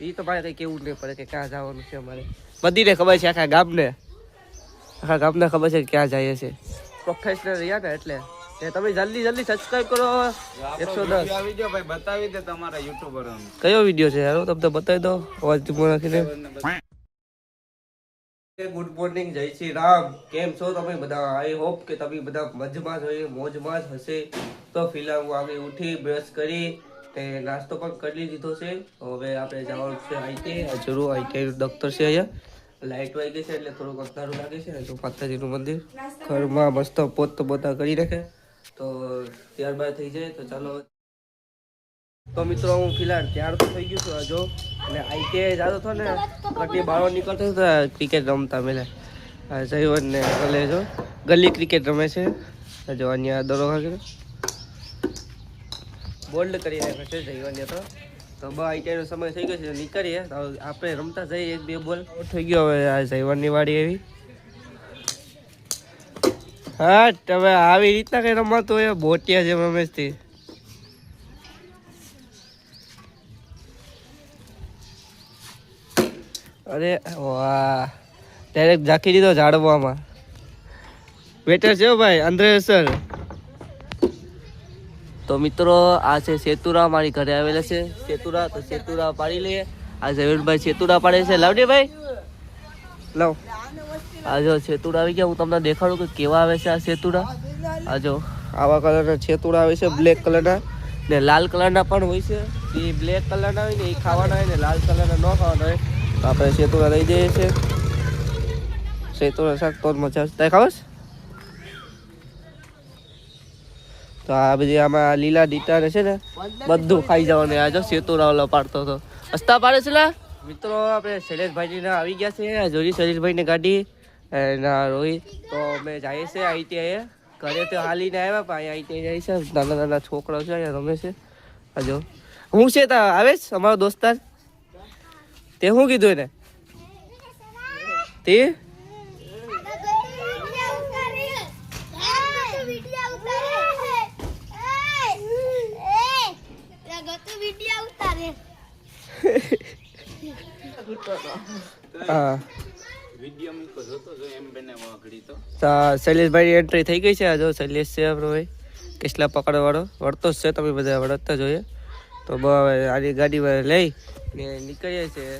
એ તો મારે કઈ કેવું નહીં પડે કે ક્યાં જવાનું છે અમારે. બધીને ખબર છે, આખા ગામને ખબર છે કે ક્યાં જઈએ છે. પ્રોફેશનલ રહ્યા ને એટલે તમે જલ્દી સબસ્ક્રાઇબ કરો. 110 વિડિયો ભાઈ બતાવી દે તમારા યુટ્યુબરો. કયો વિડિયો છે યાર? તમને બતાવી દો અવાજ ધીમો રાખીને. ગુડ મોર્નિંગ, જય શ્રી રામ. કેમ છો તમે બધા? આઈ હોપ કે તમે બધા મજમાં જ હોય, મોજમાં જ હશે. તો ફિલહાલ હું આવી ઉઠી, બ્રશ કરી તે નાસ્તો પણ કરી લીધો છે. હવે આપણે જવાનું છે આઈટી. જરૂર આઈટી ડોક્ટર છે અહીંયા. લાઈટ વાઈ ગઈ છે એટલે થોડુંક અંધારું લાગે છે. જો માતાજીનું મંદિર ઘરમાં મસ્ત પોત પોતા કરી રાખે તો ત્યારબાદ થઈ જાય. તો ચાલો. તો મિત્રો હું ફિલહાલ તૈયાર તો થઈ ગયું છું. જો અને આઈટીઆઈ જતો હતો ને ઘરની બહાર નીકળતો હતો ક્રિકેટ રમતા મેલે જયવન ને ભલે જો ગલી ક્રિકેટ રમે છે. જો અહીંયા દરો ખાકે બોલ્ડ કરી રાખે છે જયવન તો બ આઈટીઆઈનો સમય થઈ ગયો છે. નીકળીએ તો આપણે રમતા જઈએ. 1-2 બોલ થઈ ગયો. હવે આ જયવનની વાડી એવી. હા હવે આવી રીતના કઈ રમાતું હોય બોટિયા જેમ રમેશથી. અરે વાહ, ડાયરેક્ટ ઝાંકી દીધો ઝાડવામાં. બેટર છે ભાઈ અંદરે સર. તો મિત્રો આ છે સેતુરા, મારી ઘરે આવેલા છે સેતુરા. તો સેતુરા પાડી લઈએ. આ ઝવેરભાઈ સેતુરા પાડે છે. લાવડે ભાઈ લાવ. આ જો સેતુરા આવી ગયા. હું તમને દેખાડું કે કેવા આવે છે આ સેતુરા. આ જો આવા કલરના સેતુરા આવે છે, બ્લેક કલરના ને લાલ કલરના પણ હોય છે. એ બ્લેક કલરના હોય ને એ ખાવાના હોય ને લાલ કલરના ન ખાવાના હોય. તો આપણે સેતુરા લઈ જઈએ છીએ. સેતુરા શાક તો મજા તાય ખાવસ. તો આ બધી આમાં લીલા ડીટા છે ને બધું ખાઈ જવાનું. આ જો સેતુરા ઓલો પાડતો હતો હસતા પાડે છે. મિત્રો આપણે શૈલેષભાઈ ને આવી ગયા છે. જોડી શૈલેષભાઈ ની ગાડી ના રોહિત. તો અમે જઈએ છીએ આઈટીઆઈ. ઘરે તો હાલીને આવ્યા પણ આઈટીઆઈ જાય છે. નાના છોકરાઓ છે અહીંયા રમે છે. આ જો હું છે તા આવે છે અમારો દોસ્તાર. તે શું કીધું એને? તે શૈલેષભાઈ એન્ટ્રી થઈ ગઈ છે. આ જો શૈલેષ છે આપણો ભાઈ કેસલા પકડવા વાળો. વળતો જ છે, તમે બધા વળતતા જોઈએ. તો હવે આની ગાડીમાં લઈ ને નીકળીએ છીએ.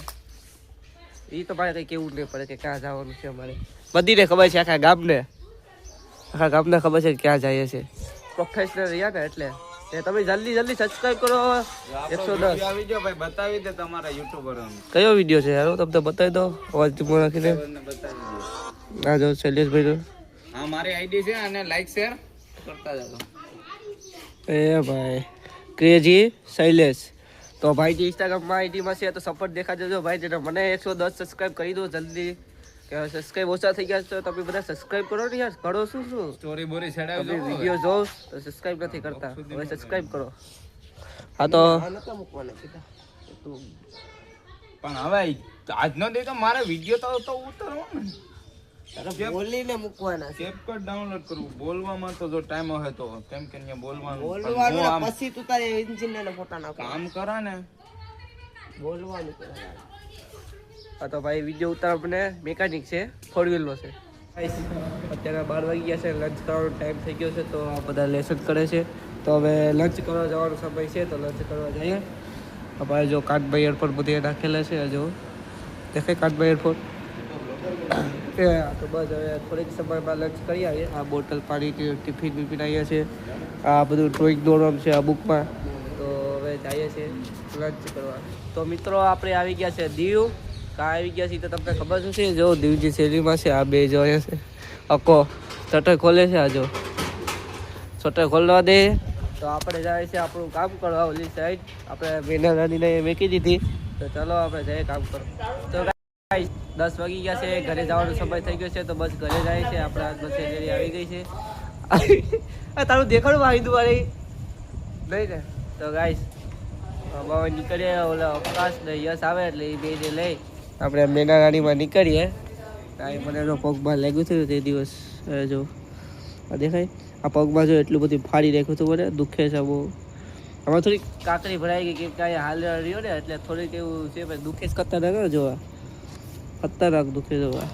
એ તો મારે કઈ કેવું નહીં પડે કે ક્યાં જવાનું છે અમારે. બધીને ખબર છે, આખા ગામને ખબર છે કે ક્યાં જઈએ છે. પ્રોફેશનલ રહ્યા ને એટલે તમે જલ્દી સબસ્ક્રાઇબ કરો. 110 વિડિયો ભાઈ બતાવી દે તમારા યુટ્યુબરો. કયો વિડિયો છે યાર? તમને બતાવી દો અવાજ ધીમો રાખીને. આ જો શૈલેષભાઈ. હા મારી આઈડી છે અને લાઈક શેર કરતા જાઓ. એ ભાઈ ક્રેઝી શૈલેષ. તો ભાઈ જે ઇન્સ્ટાગ્રામમાં આઈડીમાં છે તો સપોર્ટ દેખા જજો ભાઈ. જેને મને 110 સબસ્ક્રાઇબ કરી દો જલ્દી. કે સબસ્ક્રાઇબ ઓછા થઈ ગયા તો તમે બધા સબસ્ક્રાઇબ કરો ને યાર. કરો શું સ્ટોરી બોરી છેડાવજો. વિડિયો જોવ તો સબસ્ક્રાઇબ નથી કરતા, હવે સબસ્ક્રાઇબ કરો. હા તો પણ હવે આજનો દે તો મારે વિડિયો તો ઉતારવો ને. બોલીને મૂકવાના છે. કેપકટ ડાઉનલોડ કરવું. બોલવામાં તો જો ટાઈમ હોય તો કેમ કે અહીંયા બોલવાનું પછી તું તારે એન્જિન ને ફોટા નાખ. કામ કરા ને બોલવાનું. હા તો ભાઈ વિડીયો ઉતારવાને મેકેનિક છે, 4 વ્હીલનો છે. અત્યારે 12 વાગી ગયા છે. લંચ કરવાનો ટાઈમ થઈ ગયો છે. તો આ બધા લેસન કરે છે. તો હવે લંચ કરવા જવાનો સમય છે. તો લંચ કરવા જઈએ. આપણે જો કાનભાઈ એરપોર્ટ બધે નાખેલા છે. જો દેખાય કાનભાઈ એરપોર્ટ. તો બસ હવે થોડીક સમયમાં લંચ કરી આવીએ. આ બોટલ પાણી ટિફિન બીફિન આવ્યા છે. આ બધું ડ્રોઈંગ દોરવાનું છે આ બુકમાં. તો હવે જઈએ છીએ લંચ કરવા. તો મિત્રો આપણે આવી ગયા છે દીવ. કાં આવી ગયા છીએ તો તમને ખબર છે. જો દીવજી શેરીમાં છે. આ બે જો અહીંયા છે. અકો શટર ખોલે છે. આ જો શટર ખોલવા દે તો આપણે જાય છે આપણું કામ કરવા. ઓલી સાઈડ આપણે બેના નાનીને મેકી દીધી. તો ચાલો આપણે જઈએ કામ કરવા. તો 10 વાગી ગયા છે. ઘરે જવાનો સમય થઈ ગયો છે. તો બસ ઘરે જાય છે. આપણા બસ શેરી આવી ગઈ છે. તારું દેખાડું વાંધું વાળી નહીં ને. તો ગાઈસ બાબા નીકળીએ. ઓલા અવકાશ ને યશ આવે એટલે એ બે જે લઈ આપણે મેના ગાડીમાં નીકળીએ. કાંઈ મને એનો પગમાં લાગ્યું હતું તે દિવસ. જો આ દેખાય આ પગમાં જો એટલું બધું ફાડી રાખ્યું હતું મને. દુખે છે બહુ. આમાં થોડીક કાકરી ભરાઈ ગઈ કેમ કે અહીંયા હાલ રહ્યો ને એટલે થોડીક એવું છે ભાઈ દુખે જ કરતા ના જોવા ખતરનાક દુખે જોવા